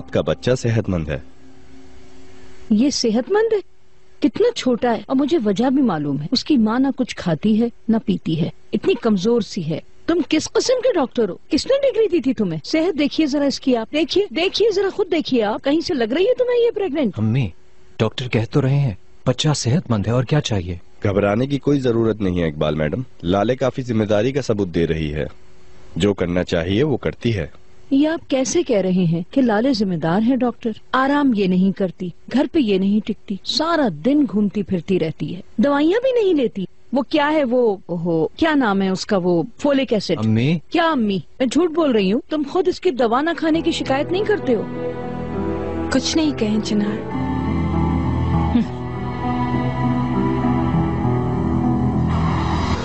आपका बच्चा सेहतमंद है। ये सेहतमंद है? कितना छोटा है, और मुझे वजह भी मालूम है। उसकी माँ ना कुछ खाती है ना पीती है, इतनी कमजोर सी है। तुम किस किस्म के डॉक्टर हो? किसने डिग्री दी थी तुम्हें? सेहत देखिए जरा इसकी, आप देखिए देखिए जरा, खुद देखिए आप। कहीं से लग रही है तुम्हें ये प्रेग्नेंट? अम्मी, डॉक्टर कह तो रहे हैं बच्चा सेहतमंद है, और क्या चाहिए? घबराने की कोई जरूरत नहीं है इकबाल मैडम। लाले काफी जिम्मेदारी का सबूत दे रही है, जो करना चाहिए वो करती है। ये आप कैसे कह रहे हैं कि लाले जिम्मेदार है? डॉक्टर आराम ये नहीं करती, घर पे ये नहीं टिकती, सारा दिन घूमती फिरती रहती है, दवाइयाँ भी नहीं लेती। वो क्या है वो, ओहो क्या नाम है उसका, वो फोलिक एसिड। अम्मी। क्या अम्मी? मैं झूठ बोल रही हूँ? तुम खुद इसकी दवा न खाने की शिकायत नहीं करते हो? कुछ नहीं कहें चिनार।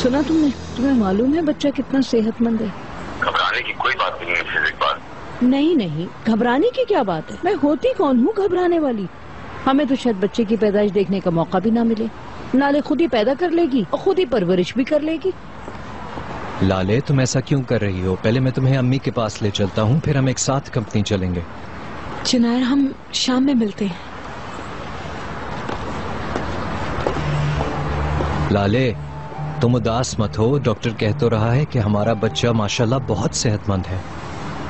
सुना तुमने? तुम्हें मालूम है बच्चा कितना सेहतमंद है? घबराने की कोई बात नहीं है मिसेज इकबाल। नहीं नहीं, घबराने की क्या बात है? मैं होती कौन हूँ घबराने वाली? हमें तो शायद बच्चे की पैदाइश देखने का मौका भी ना मिले। लाले खुद ही पैदा कर लेगी और खुद ही परवरिश भी कर लेगी। लाले, तुम ऐसा क्यों कर रही हो? पहले मैं तुम्हें अम्मी के पास ले चलता हूँ, फिर हम एक साथ कंपनी चलेंगे। चिनार, हम शाम में मिलते हैं। लाले, तुम उदास मत हो। डॉक्टर कह तो रहा है कि हमारा बच्चा माशाल्लाह बहुत सेहतमंद है,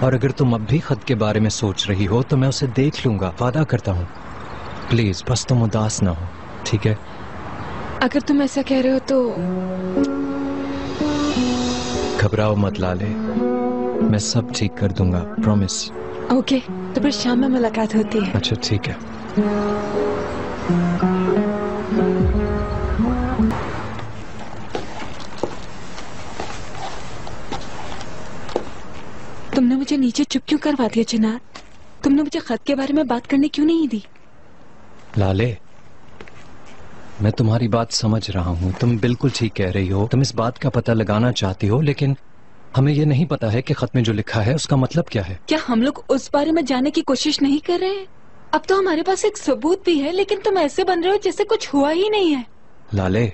और अगर तुम अब भी खत के बारे में सोच रही हो तो मैं उसे देख लूंगा, वादा करता हूँ। प्लीज बस तुम उदास ना हो, ठीक है? अगर तुम ऐसा कह रहे हो तो घबराओ मत लाले, मैं सब ठीक कर दूंगा, प्रॉमिस। ओके, तो फिर शाम में मुलाकात होती है। अच्छा ठीक है। तुमने मुझे नीचे चुप क्यों करवा दिया चिनार? तुमने मुझे खत के बारे में बात करने क्यों नहीं दी? लाले, मैं तुम्हारी बात समझ रहा हूँ, तुम बिल्कुल ठीक कह रही हो। तुम इस बात का पता लगाना चाहती हो, लेकिन हमें ये नहीं पता है कि खत में जो लिखा है उसका मतलब क्या है। क्या हम लोग उस बारे में जानने की कोशिश नहीं कर रहे हैं? अब तो हमारे पास एक सबूत भी है, लेकिन तुम ऐसे बन रहे हो जैसे कुछ हुआ ही नहीं है। लाले,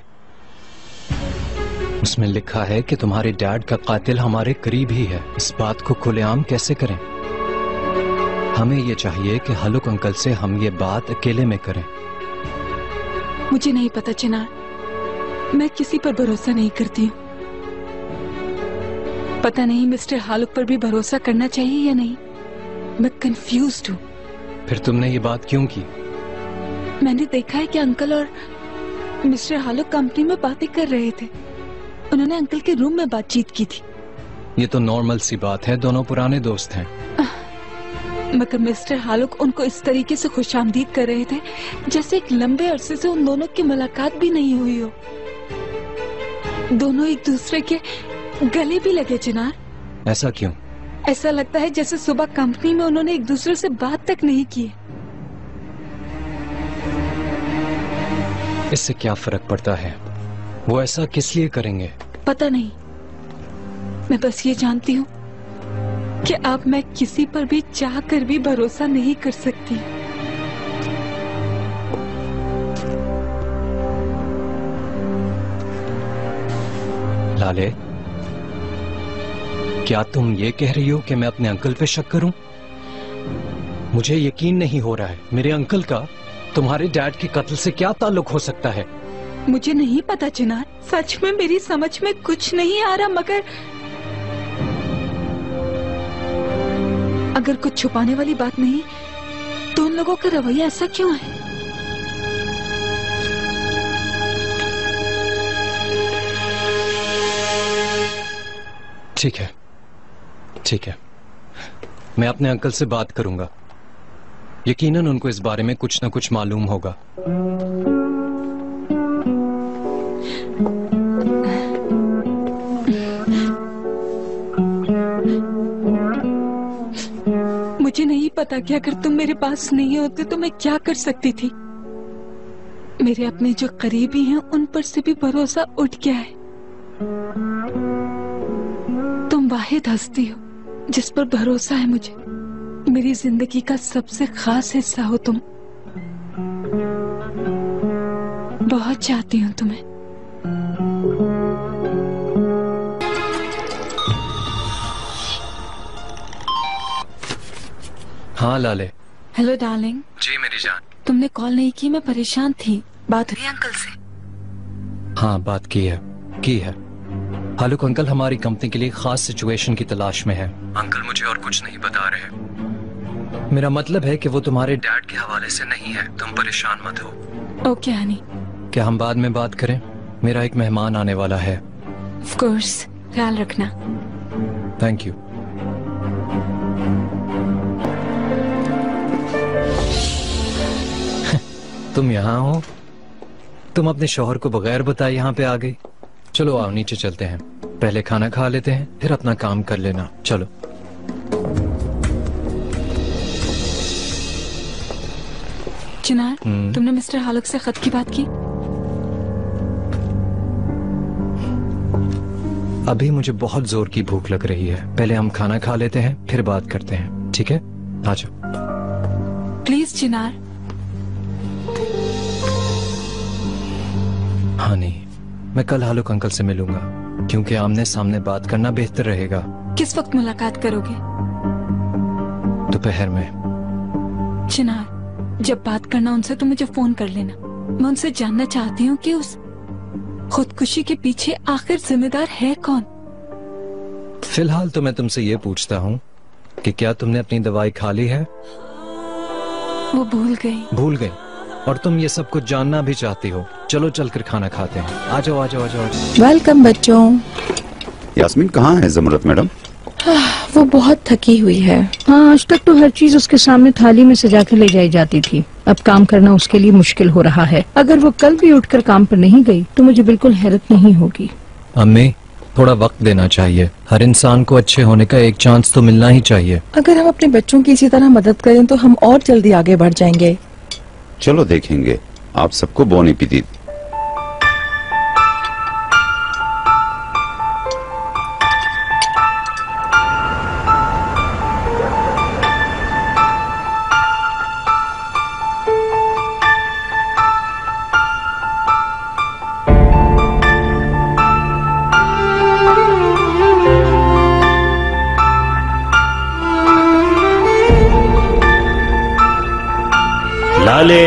उसमें लिखा है कि तुम्हारे डैड का कातिल हमारे करीब ही है। इस बात को खुलेआम कैसे करें? हमें ये चाहिए कि हलुक अंकल से हम ये बात अकेले में करें। मुझे नहीं पता चिनार, मैं किसी पर भरोसा नहीं करती हूँ। पता नहीं मिस्टर हालुक पर भी भरोसा करना चाहिए या नहीं। मैं कंफ्यूज्ड हूँ। फिर तुमने ये बात क्यों की? मैंने देखा है कि अंकल और मिस्टर हालुक कंपनी में बातें कर रहे थे। उन्होंने अंकल के रूम में बातचीत की थी। ये तो नॉर्मल सी बात है, दोनों पुराने दोस्त हैं। मगर मिस्टर हालुक उनको इस तरीके से खुशामदीद कर रहे थे जैसे एक लंबे अरसे से उन दोनों की मुलाकात भी नहीं हुई हो। दोनों एक दूसरे के गले भी लगे चिनार। ऐसा क्यों? ऐसा लगता है जैसे सुबह कंपनी में उन्होंने एक दूसरे से बात तक नहीं की। इससे क्या फर्क पड़ता है? वो ऐसा किस लिए करेंगे? पता नहीं, मैं बस ये जानती हूँ कि अब मैं किसी पर भी चाह कर भी भरोसा नहीं कर सकती। लाले, क्या तुम ये कह रही हो कि मैं अपने अंकल पे शक करूं? मुझे यकीन नहीं हो रहा है। मेरे अंकल का तुम्हारे डैड के कत्ल से क्या ताल्लुक हो सकता है? मुझे नहीं पता चिनार, सच में मेरी समझ में कुछ नहीं आ रहा। मगर अगर कुछ छुपाने वाली बात नहीं तो उन लोगों का रवैया ऐसा क्यों है? ठीक है, ठीक है, मैं अपने अंकल से बात करूंगा। यकीनन उनको इस बारे में कुछ न कुछ मालूम होगा। मुझे नहीं पता कि अगर तुम मेरे पास नहीं होते तो मैं क्या कर सकती थी। मेरे अपने जो करीबी हैं उन पर से भी भरोसा उठ गया है। तुम वाहिद हस्ती हो जिस पर भरोसा है मुझे। मेरी जिंदगी का सबसे खास हिस्सा हो तुम। बहुत चाहती हूँ तुम्हें। हाँ लाले, हेलो डार्लिंग। जी मेरी जान। तुमने कॉल नहीं की, मैं परेशान थी। बात हुई अंकल से? हाँ बात की है। हालुक अंकल हमारी कंपनी के लिए खास सिचुएशन की तलाश में है। अंकल मुझे और कुछ नहीं बता रहे। मेरा मतलब है कि वो तुम्हारे डैड के हवाले से नहीं है, तुम परेशान मत हो। ओके हनी। क्या हम बाद में बात करें? मेरा एक मेहमान आने वाला है। ऑफ कोर्स, ख्याल रखना। Thank you. तुम यहाँ हो? तुम अपने शौहर को बगैर बताए यहाँ पे आ गई। चलो आओ नीचे चलते हैं, पहले खाना खा लेते हैं फिर अपना काम कर लेना। चलो। चिनार, तुमने मिस्टर हालुक से खत की बात की? अभी मुझे बहुत जोर की भूख लग रही है, पहले हम खाना खा लेते हैं फिर बात करते हैं, ठीक है? आ जाओ। प्लीज चिनार। हाँ नहीं, मैं कल हालुक अंकल से मिलूंगा, क्योंकि आमने सामने बात करना बेहतर रहेगा। किस वक्त मुलाकात करोगे? दोपहर में। चिनार, जब बात करना उनसे तो मुझे फोन कर लेना। मैं उनसे जानना चाहती हूँ कि उस खुदकुशी के पीछे आखिर जिम्मेदार है कौन? फिलहाल तो मैं तुमसे ये पूछता हूँ कि क्या तुमने अपनी दवाई खा ली है? वो भूल गई। और तुम ये सब कुछ जानना भी चाहती हो। चलो चलकर खाना खाते हैं। आ जाओ आ जाओ आ जाओ। वेलकम बच्चों। यास्मीन कहाँ है ज़मरत मैडम? वो बहुत थकी हुई है। हाँ, आज तक तो हर चीज उसके सामने थाली में सजा कर ले जाई जाती थी। अब काम करना उसके लिए मुश्किल हो रहा है। अगर वो कल भी उठकर काम पर नहीं गई तो मुझे बिल्कुल हैरत नहीं होगी। अम्मी, थोड़ा वक्त देना चाहिए। हर इंसान को अच्छे होने का एक चांस तो मिलना ही चाहिए। अगर हम अपने बच्चों की इसी तरह मदद करें तो हम और जल्दी आगे बढ़ जाएंगे। चलो देखेंगे। आप सबको बोन एपिटीट। लाले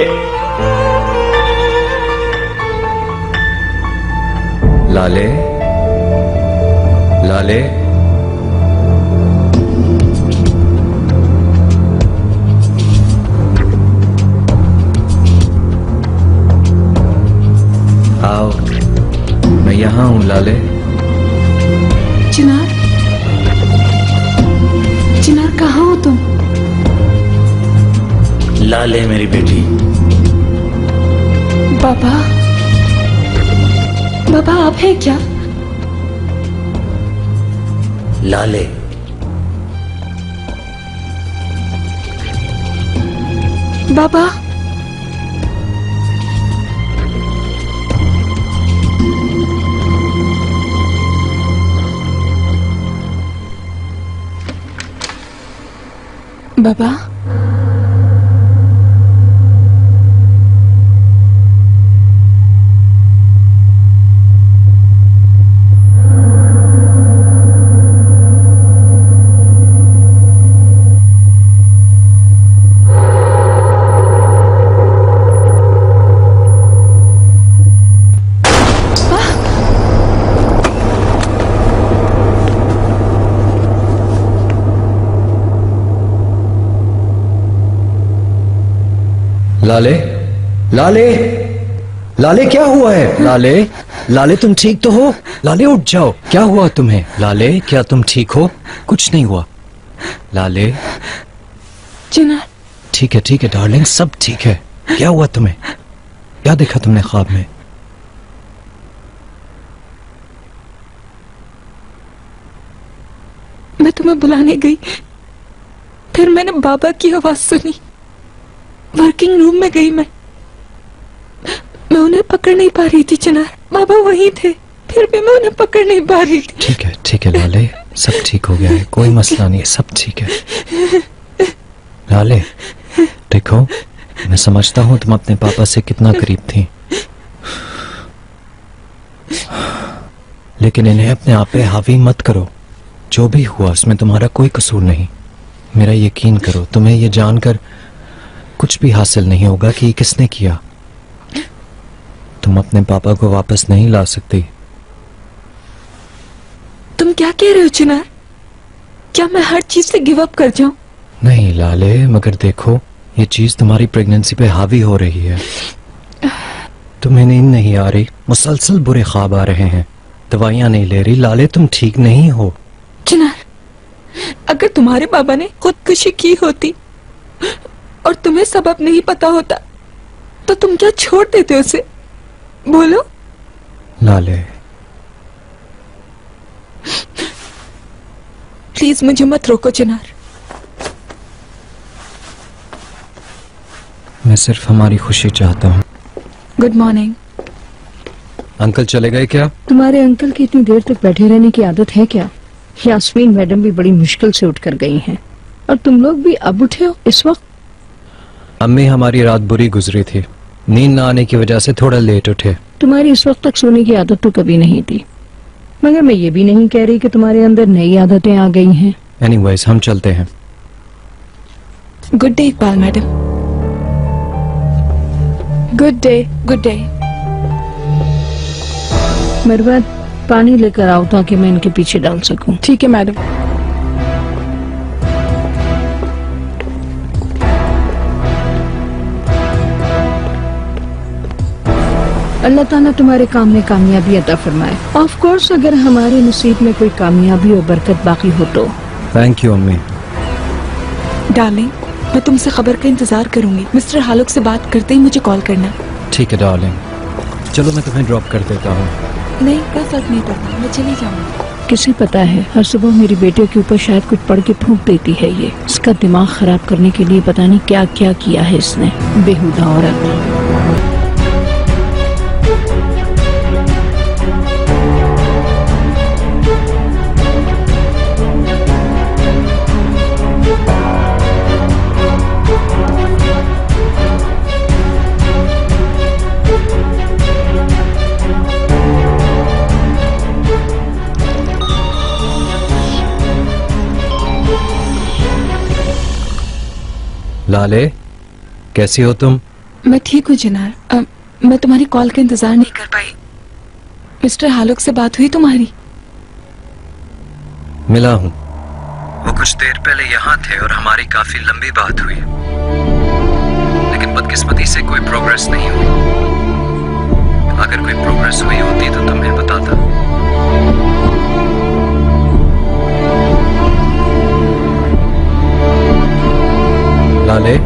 लाले लाले आओ, मैं यहाँ हूँ लाले। चिनार, चिनार कहाँ हो तुम? लाले मेरी बेटी। बाबा, बाबा आप हैं क्या? लाले, बाबा, बाबा, लाले लाले लाले क्या हुआ है? लाले लाले तुम ठीक तो हो? लाले उठ जाओ, क्या हुआ तुम्हें? लाले क्या तुम ठीक हो? कुछ नहीं हुआ लाले। चिनार, ठीक है डार्लिंग, सब ठीक है। क्या हुआ तुम्हें? क्या देखा तुमने ख्वाब में? मैं तुम्हें बुलाने गई, फिर मैंने बाबा की आवाज सुनी। वर्किंग रूम में गई मैं उन्हें पकड़ नहीं पा रही थी। चिनार, बाबा वहीं थे, फिर भी मैं उन्हें पकड़ नहीं पा रही थी। ठीक है लाले, सब ठीक हो गया है, कोई मसला नहीं है, सब ठीक है। लाले देखो, मैं समझता हूँ तुम अपने पापा से कितना करीब थी, लेकिन इन्हें अपने आप पे हावी मत करो। जो भी हुआ उसमें तुम्हारा कोई कसूर नहीं। मेरा यकीन करो, तुम्हें ये जानकर कुछ भी हासिल नहीं होगा कि ये किसने किया। तुम अपने पापा को वापस नहीं ला सकती। तुम क्या कह रहे हो चिनार? क्या मैं हर चीज से गिव अप कर जाऊं? नहीं लाले, मगर देखो ये चीज तुम्हारी प्रेगनेंसी पे हावी हो रही है। तुम्हें नींद नहीं आ रही, मुसलसल बुरे ख्वाब आ रहे हैं, दवाइयां नहीं ले रही। लाले तुम ठीक नहीं हो। चिनार, अगर तुम्हारे बाबा ने खुदकुशी की होती और तुम्हें सबब नहीं पता होता तो तुम क्या छोड़ देते उसे? बोलो। लाले प्लीज मुझे मत रोको चिनार। मैं सिर्फ हमारी खुशी चाहता हूँ। Good morning. अंकल चले गए क्या? तुम्हारे अंकल की इतनी देर तक बैठे रहने की आदत है क्या? यास्मीन मैडम भी बड़ी मुश्किल से उठकर गई हैं और तुम लोग भी अब उठे हो इस वक्त? अम्मी हमारी रात बुरी गुजरी थी, नींद न आने की वजह से थोड़ा लेट उठे। तुम्हारी इस वक्त तक सोने की आदत तो कभी नहीं थी, मगर मैं ये भी नहीं कह रही कि तुम्हारे अंदर नई आदतें आ गई हैं। एनीवेज हम चलते हैं। Good day Iqbal madam. Good day. Good day. मरवा पानी लेकर आओ ताकि मैं इनके पीछे डाल सकूं। ठीक है मैडम। अल्लाह ताला तुम्हारे काम में कामयाबी अता फरमाए। ऑफ कोर्स अगर हमारे नसीब में कोई कामयाबी और बरकत बाकी हो तो। थैंक यू अम्मी। डार्लिंग, मैं तुमसे खबर का इंतजार करूंगी। मिस्टर हालुक से बात करते ही मुझे कॉल करना। ठीक है डार्लिंग, चलो मैं तुम्हें ड्रॉप कर देता हूँ। नहीं, कोई फर्क नहीं पड़ता, मैं चली जाऊंगी। किसे पता है, हर सुबह मेरी बेटे के ऊपर शायद कुछ पढ़ के फूंक देती है ये। इसका दिमाग खराब करने के लिए पता नहीं क्या क्या किया है इसने, बेहुदा औरत। लाले कैसी हो तुम? मैं ठीक हूँ चिनार। मैं तुम्हारी कॉल का इंतजार नहीं कर पाई। मिस्टर हालुक से बात हुई तुम्हारी? मिला हूँ, वो कुछ देर पहले यहाँ थे और हमारी काफी लंबी बात हुई, लेकिन बदकिस्मती से कोई प्रोग्रेस नहीं हुई। अगर कोई प्रोग्रेस हुई होती तो तुम्हें बताता। लाले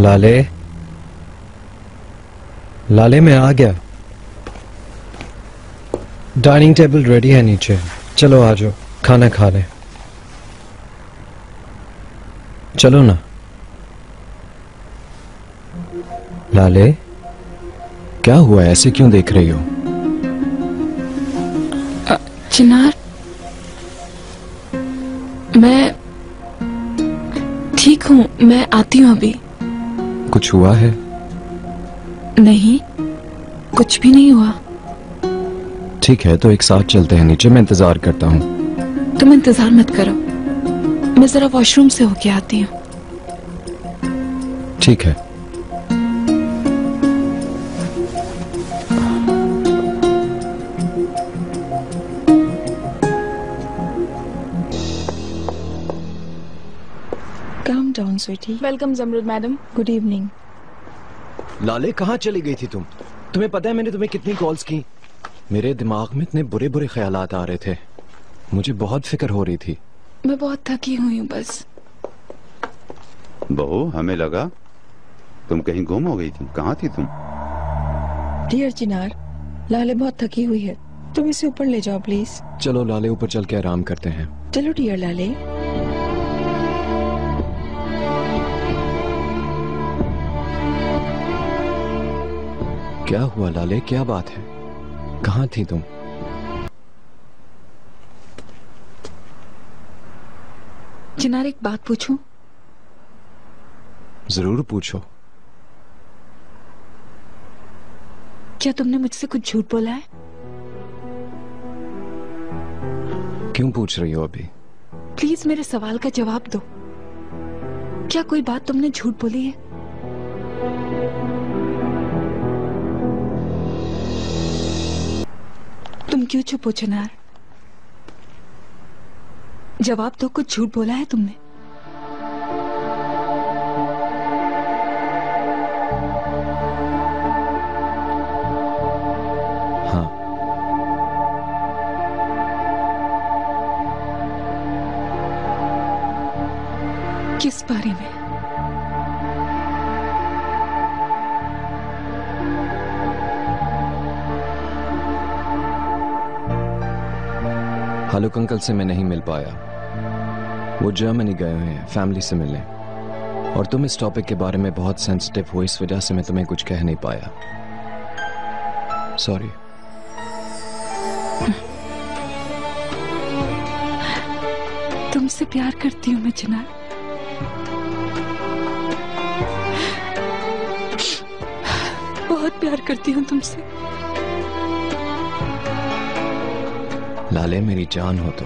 लाले लाले मैं आ गया। डाइनिंग टेबल रेडी है नीचे, चलो आ जाओ, खाना खा लें। चलो ना। लाले, क्या हुआ, ऐसे क्यों देख रही हो? चिनार, मैं ठीक हूँ, मैं आती हूँ अभी। कुछ हुआ है? नहीं, कुछ भी नहीं हुआ। ठीक है, तो एक साथ चलते हैं नीचे, मैं इंतजार करता हूँ। तुम इंतजार मत करो, मैं जरा वॉशरूम से होके आती हूँ। ठीक है। Calm down, sweetie. Welcome Jamrud madam. Good evening. लाले, कहाँ चली गई थी तुम? तुम्हें पता है मैंने तुम्हें कितनी कॉल्स की? मेरे दिमाग में इतने बुरे बुरे ख्यालात आ रहे थे, मुझे बहुत फिक्र हो रही थी। मैं बहुत थकी हुई हूँ बस। बहू, हमें लगा तुम कहीं गुम हो गई थी। कहाँ थी तुम? Dear चिनार, लाले बहुत थकी हुई है, तुम इसे ऊपर ले जाओ प्लीज। चलो लाले, ऊपर चल के आराम करते हैं। चलो डियर लाले। क्या हुआ लाले, क्या बात है? कहाँ थी तुम? चिनार, एक बात पूछूं? जरूर पूछो। क्या तुमने मुझसे कुछ झूठ बोला है? क्यों पूछ रही हो अभी? प्लीज मेरे सवाल का जवाब दो। क्या कोई बात तुमने झूठ बोली है? तुम क्यों चुप हो चिनार? जवाब दो, कुछ झूठ बोला है तुमने? हाँ। किस बारे में? हालुक अंकल से मैं नहीं मिल पाया, वो जर्मनी गए हुए हैं फैमिली से मिलने, और तुम इस टॉपिक के बारे में बहुत सेंसिटिव हो, इस वजह से मैं तुम्हें कुछ कह नहीं पाया। सॉरी। तुमसे प्यार करती हूँ मैं चिनार। बहुत प्यार करती हूँ तुमसे। लाले, मेरी जान हो तो।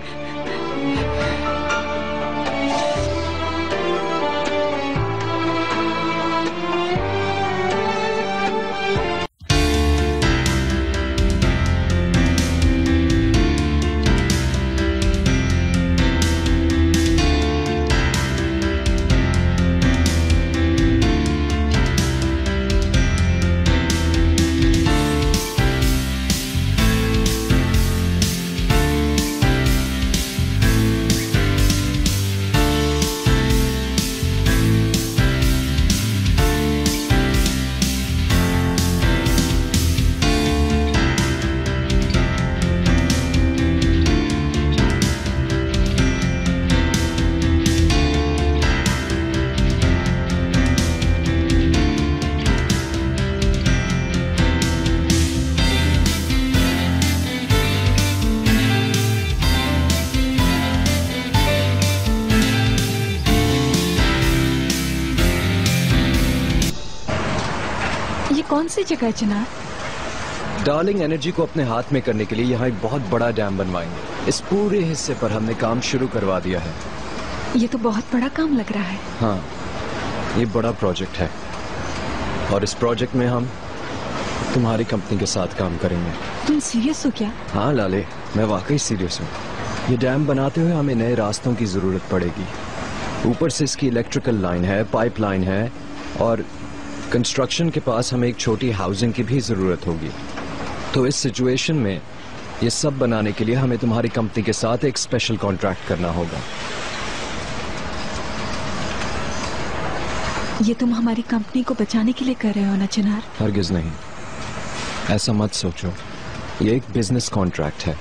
कौन सी जगह है चिनार? डार्लिंग, एनर्जी को अपने हाथ में करने के लिए यहाँ एक बहुत बड़ा डैम बनवाएंगे। इस पूरे हिस्से पर हमने काम शुरू करवा दिया है। ये तो बहुत बड़ा काम लग रहा है। हाँ, ये बड़ा प्रोजेक्ट है, और इस प्रोजेक्ट में हम तुम्हारी कंपनी के साथ काम करेंगे। तुम सीरियस हो क्या? हाँ लाले, मैं वाकई सीरियस हूँ। ये डैम बनाते हुए हमें नए रास्तों की जरूरत पड़ेगी। ऊपर से इसकी इलेक्ट्रिकल लाइन है, पाइप लाइन है, और कंस्ट्रक्शन के पास हमें एक छोटी हाउसिंग की भी जरूरत होगी। तो इस सिचुएशन में ये सब बनाने के लिए हमें तुम्हारी कंपनी के साथ एक स्पेशल कॉन्ट्रैक्ट करना होगा। ये तुम हमारी कंपनी को बचाने के लिए कर रहे हो ना चिनार? हरगिज नहीं, ऐसा मत सोचो। ये एक बिजनेस कॉन्ट्रैक्ट है,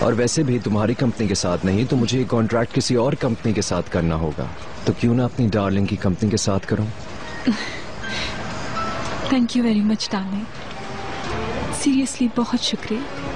और वैसे भी तुम्हारी कंपनी के साथ नहीं तो मुझे ये कॉन्ट्रैक्ट किसी और कंपनी के साथ करना होगा। तो क्यों ना अपनी डार्लिंग की कंपनी के साथ करूं? Thank you very much darling, seriously बहुत शुक्रिया।